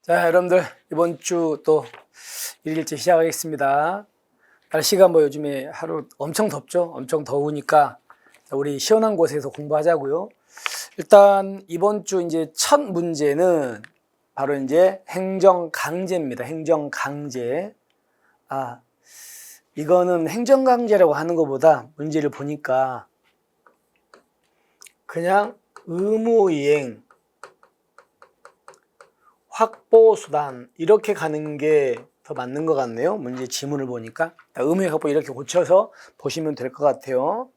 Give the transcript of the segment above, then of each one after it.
자, 여러분들 이번 주 또 일일째 시작하겠습니다. 날씨가 요즘에 하루 엄청 덥죠? 엄청 더우니까 우리 시원한 곳에서 공부하자고요. 일단 이번 주 이제 첫 문제는 바로 이제 행정강제입니다. 행정강제. 이거는 행정강제라고 하는 것보다 문제를 보니까 그냥 의무이행 확보수단 이렇게 가는 게 더 맞는 것 같네요. 문제 지문을 보니까 의무이행 확보 이렇게 고쳐서 보시면 될 것 같아요.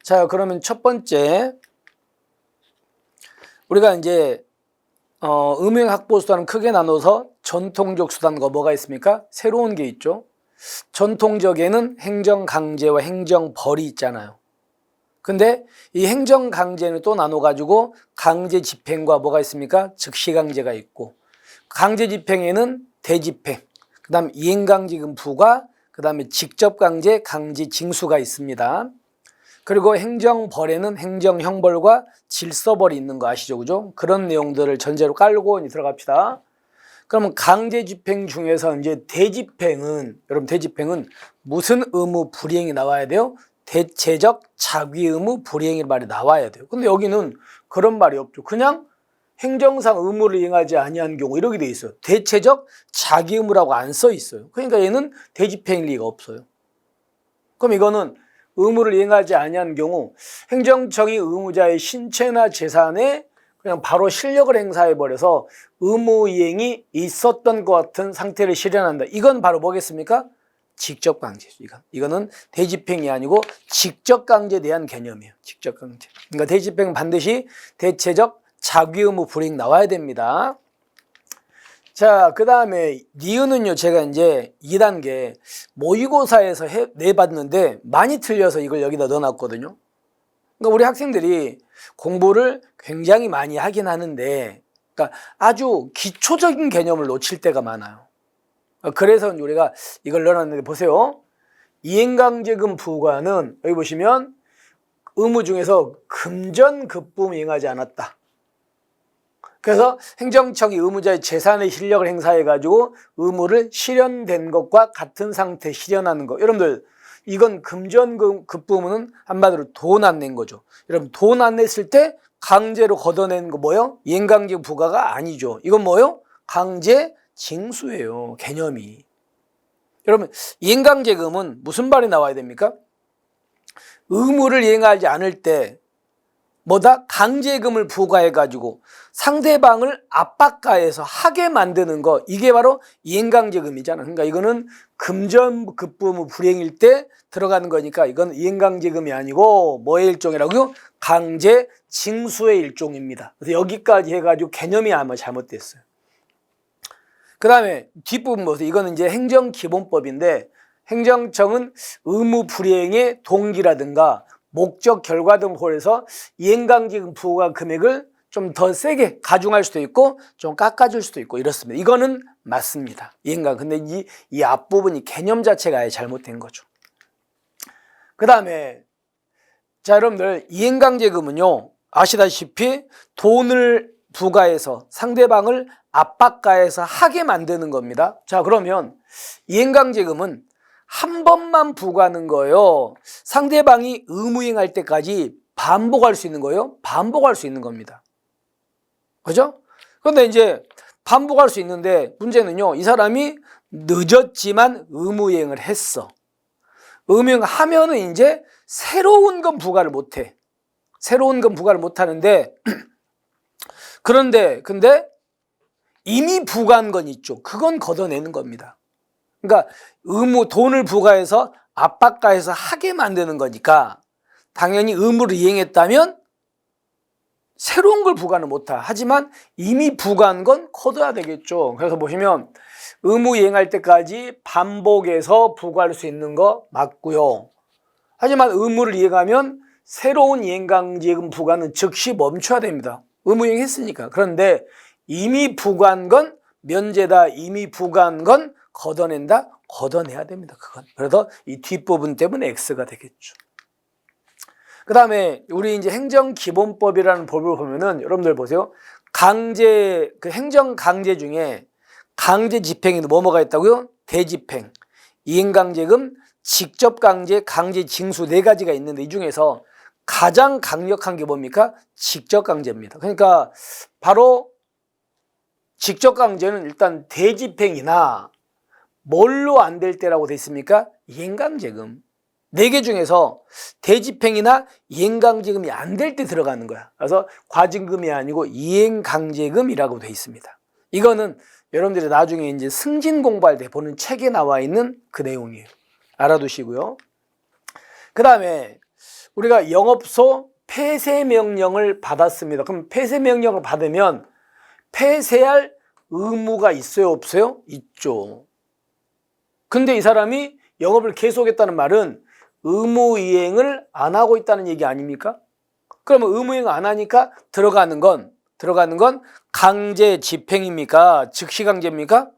자, 그러면 첫 번째 우리가 이제 의무이행 확보수단은 크게 나눠서 전통적 수단과 뭐가 있습니까? 새로운 게 있죠. 전통적에는 행정강제와 행정벌이 있잖아요. 근데 이 행정강제는 또 나눠가지고 강제집행과 뭐가 있습니까? 즉시강제가 있고, 강제집행에는 대집행, 그 다음 이행강제금 부과, 그 다음에 직접강제, 강제징수가 있습니다. 그리고 행정벌에는 행정형벌과 질서벌이 있는 거 아시죠? 그죠? 그런 내용들을 전제로 깔고 이제 들어갑시다. 그러면 강제집행 중에서 이제 대집행은, 여러분 대집행은 무슨 의무 불이행이 나와야 돼요? 대체적 자기 의무 불이행의 말이 나와야 돼요. 근데 여기는 그런 말이 없죠. 그냥 행정상 의무를 이행하지 아니한 경우 이렇게 돼 있어요. 대체적 자기 의무라고 안 써 있어요. 그러니까 얘는 대집행일 리가 없어요. 그럼 이거는 의무를 이행하지 아니한 경우 행정청이 의무자의 신체나 재산에 그냥 바로 실력을 행사해버려서 의무 이행이 있었던 것 같은 상태를 실현한다. 이건 바로 뭐겠습니까? 직접강제죠. 이거는 대집행이 아니고 직접강제에 대한 개념이에요. 직접강제. 그러니까 대집행은 반드시 대체적 자기의무 불이행 나와야 됩니다. 자, 그 다음에 니은은요, 제가 이제 2단계 모의고사에서 내봤는데 많이 틀려서 이걸 여기다 넣어놨거든요. 그러니까 우리 학생들이 공부를 굉장히 많이 하긴 하는데, 그러니까 아주 기초적인 개념을 놓칠 때가 많아요. 그래서 우리가 이걸 넣어놨는데 보세요. 이행강제금 부과는 여기 보시면 의무 중에서 금전급부 이행하지 않았다. 그래서 행정청이 의무자의 재산의 실력을 행사해가지고 의무를 실현된 것과 같은 상태 실현하는 거. 여러분들 이건 금전급부는 한마디로 돈 안 낸 거죠. 여러분 돈 안 냈을 때 강제로 걷어내는 거 뭐예요? 이행강제 부과가 아니죠. 이건 뭐예요? 강제 징수예요. 개념이. 여러분 이행강제금은 무슨 말이 나와야 됩니까? 의무를 이행하지 않을 때 뭐다? 강제금을 부과해가지고 상대방을 압박가해서 하게 만드는 거, 이게 바로 이행강제금이잖아. 그러니까 이거는 금전급부 불이행일 때 들어가는 거니까 이건 이행강제금이 아니고 뭐의 일종이라고요? 강제징수의 일종입니다. 그래서 여기까지 해가지고 개념이 아마 잘못됐어요. 그 다음에 뒷부분 보세요. 이거는 이제 행정기본법인데 행정청은 의무 불이행의 동기라든가 목적, 결과 등 고려해서 이행강제금 부과 금액을 좀 더 세게 가중할 수도 있고 좀 깎아줄 수도 있고 이렇습니다. 이거는 맞습니다. 근데 이 앞부분이 개념 자체가 아예 잘못된 거죠. 그 다음에 자, 여러분들 이행강제금은요 아시다시피 돈을 부과해서 상대방을 압박가해서 하게 만드는 겁니다. 자, 그러면 이행강제금은 한 번만 부과하는 거예요. 상대방이 의무이행할 때까지 반복할 수 있는 거예요. 반복할 수 있는 겁니다. 그죠? 그런데 이제 반복할 수 있는데 문제는요. 이 사람이 늦었지만 의무이행을 했어. 의무이행하면은 이제 새로운 건 부과를 못해. 새로운 건 부과를 못하는데 근데 이미 부과한 건 있죠. 그건 걷어내는 겁니다. 그러니까 돈을 부과해서 압박가해서 하게 만드는 거니까 당연히 의무를 이행했다면 새로운 걸 부과는 못하. 하지만 이미 부과한 건 거둬야 되겠죠. 그래서 보시면 의무 이행할 때까지 반복해서 부과할 수 있는 거 맞고요. 하지만 의무를 이행하면 새로운 이행강제금 부과는 즉시 멈춰야 됩니다. 의무 이행했으니까. 그런데 이미 부과한 건 면제다. 이미 부과한 건 걷어낸다? 걷어내야 됩니다. 그건. 그래서 이 뒷부분 때문에 X가 되겠죠. 그 다음에 우리 이제 행정기본법이라는 법을 보면은 여러분들 보세요. 그 행정 강제 중에 강제 집행에도 뭐가 있다고요? 대집행, 이행강제금, 직접 강제, 강제 징수 네 가지가 있는데 이 중에서 가장 강력한 게 뭡니까? 직접 강제입니다. 그러니까 바로 직접 강제는 일단 대집행이나 뭘로 안 될 때라고 돼 있습니까? 이행강제금. 네 개 중에서 대집행이나 이행강제금이 안 될 때 들어가는 거야. 그래서 과징금이 아니고 이행강제금이라고 돼 있습니다. 이거는 여러분들이 나중에 이제 승진 공부할 때 보는 책에 나와 있는 그 내용이에요. 알아두시고요. 그 다음에 우리가 영업소 폐쇄 명령을 받았습니다. 그럼 폐쇄 명령을 받으면 폐쇄할 의무가 있어요, 없어요? 있죠. 근데 이 사람이 영업을 계속했다는 말은 의무 이행을 안 하고 있다는 얘기 아닙니까? 그러면 의무 이행 안 하니까 들어가는 건 강제 집행입니까? 즉시 강제입니까?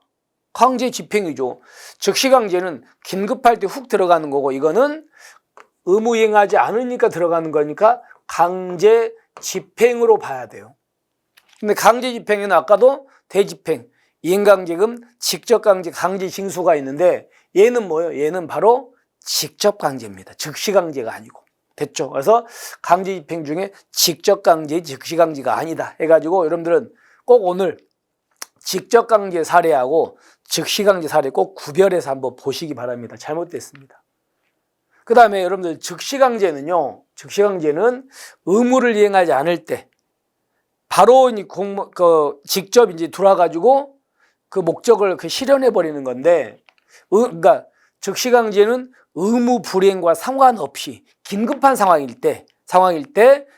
강제 집행이죠. 즉시 강제는 긴급할 때 훅 들어가는 거고 이거는 의무 이행하지 않으니까 들어가는 거니까 강제 집행으로 봐야 돼요. 근데 강제 집행에는 아까도 대집행, 이행강제금, 직접강제, 강제 징수가 있는데 얘는 뭐예요? 얘는 바로 직접강제입니다. 즉시강제가 아니고. 됐죠? 그래서 강제 집행 중에 직접강제, 즉시강제가 아니다 해가지고 여러분들은 꼭 오늘 직접강제 사례하고 즉시강제 사례 꼭 구별해서 한번 보시기 바랍니다. 잘못됐습니다. 그 다음에 여러분들 즉시강제는 의무를 이행하지 않을 때 바로 직접 이제 들어와가지고 그 목적을 실현해 버리는 건데, 그러니까 즉시강제는 의무 불이행과 상관없이 긴급한 상황일 때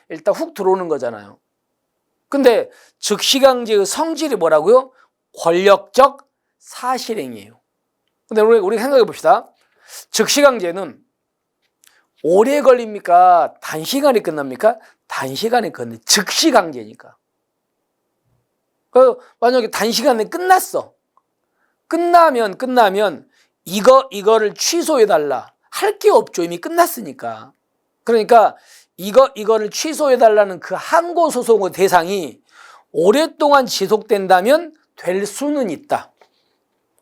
일단 훅 들어오는 거잖아요. 근데 즉시강제의 성질이 뭐라고요? 권력적 사실행위예요. 근데 우리 생각해 봅시다. 즉시강제는 오래 걸립니까? 단시간에 끝납니까? 단시간에 끝내. 즉시강제니까. 만약에 단시간에 끝났어. 끝나면 이거를 취소해달라. 할 게 없죠. 이미 끝났으니까. 그러니까 이거를 취소해달라는 그 항고 소송의 대상이 오랫동안 지속된다면 될 수는 있다.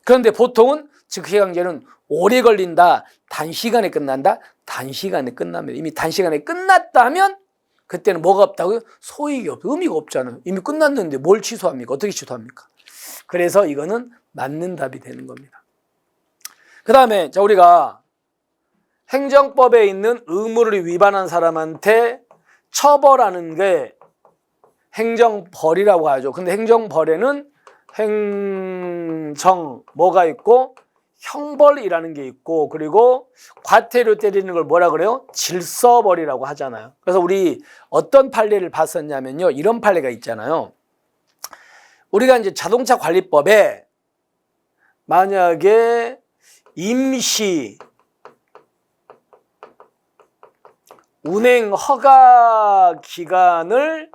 그런데 보통은 즉시강제는 오래 걸린다. 단시간에 끝난다. 단시간에 끝나면 이미 단시간에 끝났다면 그때는 뭐가 없다고요? 소익이 없고 의미가 없잖아요. 이미 끝났는데 뭘 취소합니까? 어떻게 취소합니까? 그래서 이거는 맞는 답이 되는 겁니다. 그 다음에 우리가 행정법에 있는 의무를 위반한 사람한테 처벌하는 게 행정벌이라고 하죠. 근데 행정벌에는 뭐가 있고 형벌이라는 게 있고 그리고 과태료 때리는 걸 뭐라 그래요? 질서벌이라고 하잖아요. 그래서 우리 어떤 판례를 봤었냐면요. 이런 판례가 있잖아요. 우리가 이제 자동차 관리법에 만약에 임시 운행 허가 기간을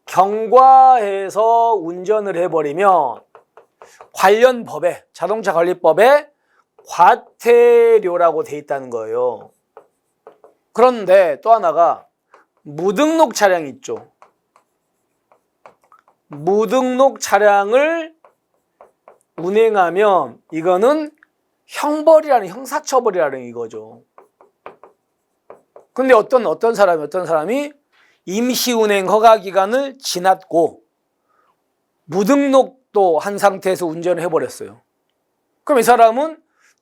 경과해서 운전을 해버리면 관련 법에 자동차 관리법에 과태료라고 돼 있다는 거예요. 그런데 또 하나가 무등록 차량이 있죠. 무등록 차량을 운행하면 이거는 형사처벌이라는 이거죠. 근데 어떤 사람이 임시운행 허가기간을 지났고 무등록도 한 상태에서 운전을 해버렸어요. 그럼 이 사람은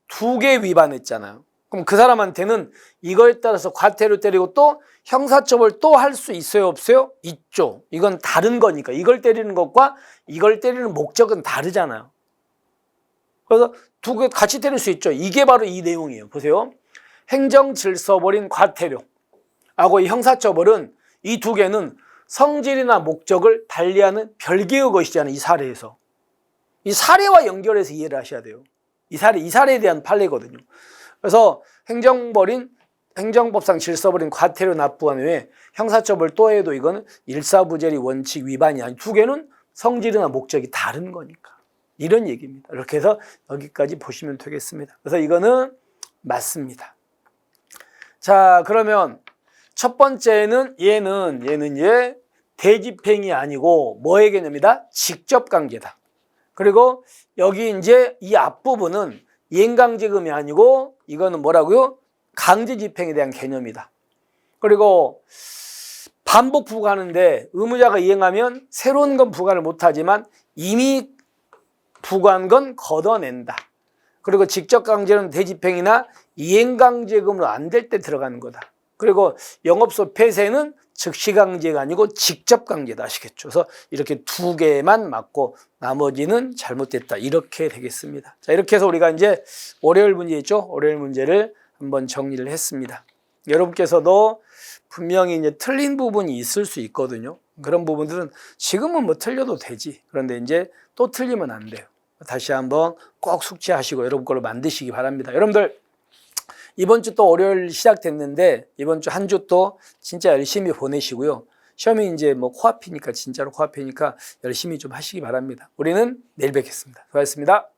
2개 위반했잖아요. 그럼 그 사람한테는 이거에 따라서 과태료 때리고 또 형사처벌 또 할 수 있어요, 없어요? 있죠. 이건 다른 거니까. 이걸 때리는 것과 이걸 때리는 목적은 다르잖아요. 그래서 2개 같이 때릴 수 있죠. 이게 바로 이 내용이에요. 보세요. 행정질서벌인 과태료하고 이 형사처벌은 이 2개는 성질이나 목적을 달리하는 별개의 것이잖아요. 이 사례에서. 이 사례와 연결해서 이해를 하셔야 돼요. 이 사례에 대한 판례거든요. 그래서 행정법상 질서벌인 과태료 납부한 후에 형사처벌 또 해도 이거는 일사부재리 원칙 위반이 아니 2개는 성질이나 목적이 다른 거니까. 이런 얘기입니다. 이렇게 해서 여기까지 보시면 되겠습니다. 그래서 이거는 맞습니다. 자, 그러면 첫 번째는 얘는 대집행이 아니고 뭐의 개념이다? 직접강제다. 그리고 여기 이제 이 앞부분은 이행강제금이 아니고 이거는 뭐라고요? 강제집행에 대한 개념이다. 그리고 반복 부과하는데 의무자가 이행하면 새로운 건 부과를 못하지만 이미 부과한 건 걷어낸다. 그리고 직접강제는 대집행이나 이행강제금으로 안 될 때 들어가는 거다. 그리고 영업소 폐쇄는 즉시강제가 아니고 직접강제다. 아시겠죠? 그래서 이렇게 두 개만 맞고 나머지는 잘못됐다. 이렇게 되겠습니다. 자, 이렇게 해서 우리가 이제 월요일 문제 있죠? 월요일 문제를 한번 정리를 했습니다. 여러분께서도 분명히 이제 틀린 부분이 있을 수 있거든요. 그런 부분들은 지금은 뭐 틀려도 되지. 그런데 이제 또 틀리면 안 돼요. 다시 한번 꼭 숙지하시고 여러분 걸로 만드시기 바랍니다. 여러분들 이번 주 또 월요일 시작됐는데 이번 주 한 주 또 진짜 열심히 보내시고요. 시험이 이제 뭐 코앞이니까 진짜로 코앞이니까 열심히 좀 하시기 바랍니다. 우리는 내일 뵙겠습니다. 수고하셨습니다.